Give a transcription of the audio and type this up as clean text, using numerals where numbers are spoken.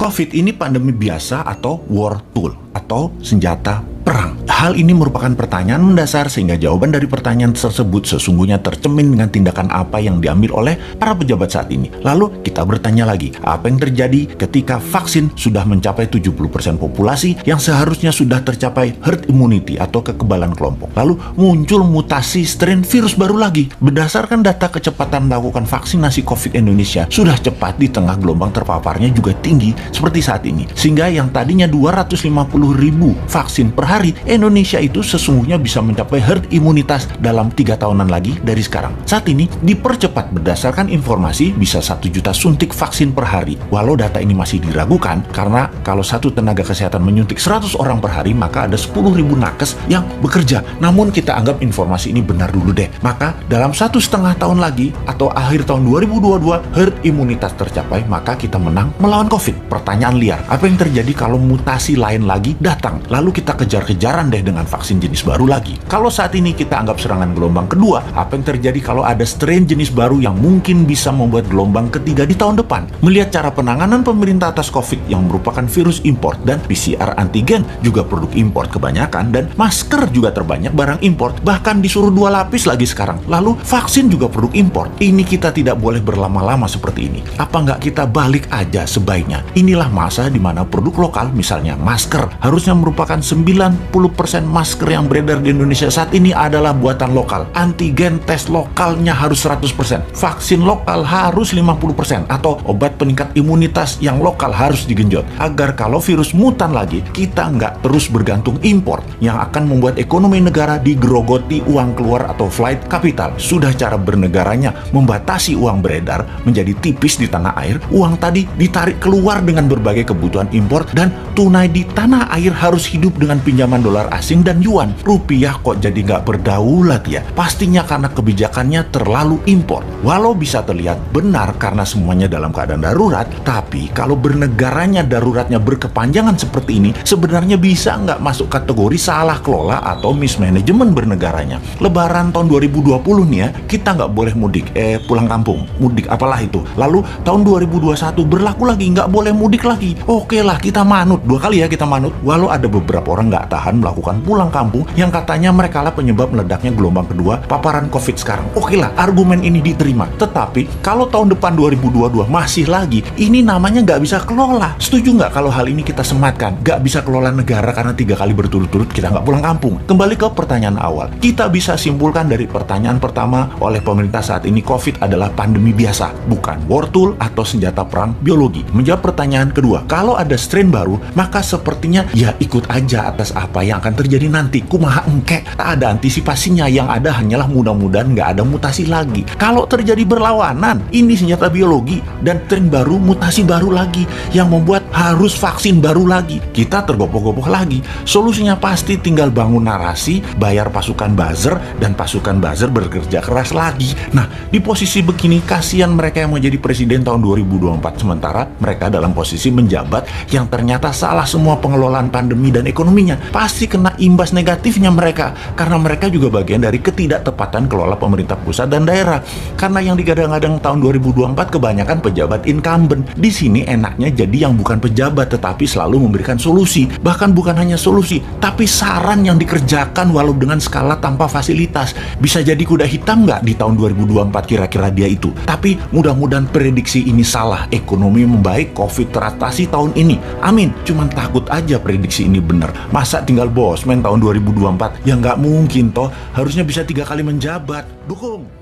COVID ini pandemi biasa atau war tool atau senjata perang? Hal ini merupakan pertanyaan mendasar sehingga jawaban dari pertanyaan tersebut sesungguhnya tercermin dengan tindakan apa yang diambil oleh para pejabat saat ini. Lalu kita bertanya lagi, apa yang terjadi ketika vaksin sudah mencapai 70% populasi yang seharusnya sudah tercapai herd immunity atau kekebalan kelompok. Lalu muncul mutasi strain virus baru lagi. Berdasarkan data kecepatan melakukan vaksinasi COVID Indonesia sudah cepat di tengah gelombang terpaparnya juga tinggi seperti saat ini. Sehingga yang tadinya 250.000 vaksin per hari, Indonesia itu sesungguhnya bisa mencapai herd imunitas dalam 3 tahunan lagi dari sekarang. Saat ini dipercepat berdasarkan informasi bisa 1 juta suntik vaksin per hari. Walau data ini masih diragukan karena kalau satu tenaga kesehatan menyuntik 100 orang per hari maka ada 10.000 nakes yang bekerja. Namun kita anggap informasi ini benar dulu deh. Maka dalam 1,5 tahun lagi atau akhir tahun 2022 herd imunitas tercapai maka kita menang melawan COVID. Pertanyaan liar, apa yang terjadi kalau mutasi lain lagi datang? Lalu kita kejar-kejaran deh dengan vaksin jenis baru lagi. Kalau saat ini kita anggap serangan gelombang kedua, apa yang terjadi kalau ada strain jenis baru yang mungkin bisa membuat gelombang ketiga di tahun depan? Melihat cara penanganan pemerintah atas COVID yang merupakan virus import dan PCR antigen juga produk import kebanyakan dan masker juga terbanyak barang import, bahkan disuruh 2 lapis lagi sekarang. Lalu vaksin juga produk import. Ini kita tidak boleh berlama-lama seperti ini. Apa nggak kita balik aja sebaiknya? Inilah masa di mana produk lokal, misalnya masker, harusnya merupakan 90% masker yang beredar di Indonesia saat ini adalah buatan lokal. Antigen tes lokalnya harus 100%. Vaksin lokal harus 50%. Atau obat peningkat imunitas yang lokal harus digenjot. Agar kalau virus mutan lagi, kita nggak terus bergantung impor yang akan membuat ekonomi negara digerogoti uang keluar atau flight capital. Sudah cara bernegaranya membatasi uang beredar menjadi tipis di tanah air, uang tadi ditarik keluar dengan berbagai kebutuhan impor dan tunai di tanah air harus hidup dengan pinjaman dolar asing dan yuan. Rupiah kok jadi nggak berdaulat ya? Pastinya karena kebijakannya terlalu impor. Walau bisa terlihat benar karena semuanya dalam keadaan darurat, tapi kalau bernegaranya daruratnya berkepanjangan seperti ini, sebenarnya bisa nggak masuk kategori salah kelola atau mismanagement bernegaranya. Lebaran tahun 2020 nih ya, kita nggak boleh mudik, pulang kampung, mudik apalah itu. Lalu tahun 2021 berlaku lagi, nggak boleh mudik lagi. Oke lah, kita manut, 2 kali ya kita manut. Walau ada beberapa orang nggak tahan melakukan pulang kampung yang katanya mereka lah penyebab meledaknya gelombang kedua paparan COVID sekarang. Oke lah, argumen ini diterima. Tetapi kalau tahun depan 2022 masih lagi, ini namanya nggak bisa kelola. Setuju nggak kalau hal ini kita sematkan? Nggak bisa kelola negara karena 3 kali berturut-turut kita nggak pulang kampung. Kembali ke pertanyaan awal. Kita bisa simpulkan dari pertanyaan pertama oleh pemerintah saat ini, COVID adalah pandemi biasa, bukan war tool atau senjata perang biologi. Menjawab pertanyaan kedua, kalau ada strain baru, maka sepertinya ya ikut aja atas apa yang akan terjadi nanti. Kumaha engke, tak ada antisipasinya, yang ada hanyalah mudah-mudahan nggak ada mutasi lagi. Kalau terjadi berlawanan, ini senjata biologi dan strain baru, mutasi baru lagi yang membuat harus vaksin baru lagi. Kita tergopoh-gopoh lagi. Solusinya pasti tinggal bangun narasi, bayar pasukan buzzer, dan pasukan buzzer bekerja keras lagi. Nah, di posisi begini kasihan mereka yang mau jadi presiden tahun 2024 sementara mereka dalam posisi menjabat yang ternyata salah semua pengelolaan pandemi dan ekonominya. Pasti kena imbas negatifnya mereka karena mereka juga bagian dari ketidaktepatan kelola pemerintah pusat dan daerah. Karena yang digadang-gadang tahun 2024 kebanyakan pejabat incumbent. Di sini enaknya jadi yang bukan pejabat tetapi selalu memberikan solusi. Bahkan bukan hanya solusi, tapi saran yang dikerjakan walau dengan skala tanpa fasilitas. Bisa jadi kuda hitam nggak di tahun 2024 kira-kira dia itu. Tapi mudah-mudahan prediksi ini salah. Ekonomi membaik, COVID teratasi tahun ini. Amin. Cuman takut aja prediksi ini benar. Masa tinggal bosman tahun 2024? Ya nggak mungkin toh. Harusnya bisa 3 kali menjabat. Dukung.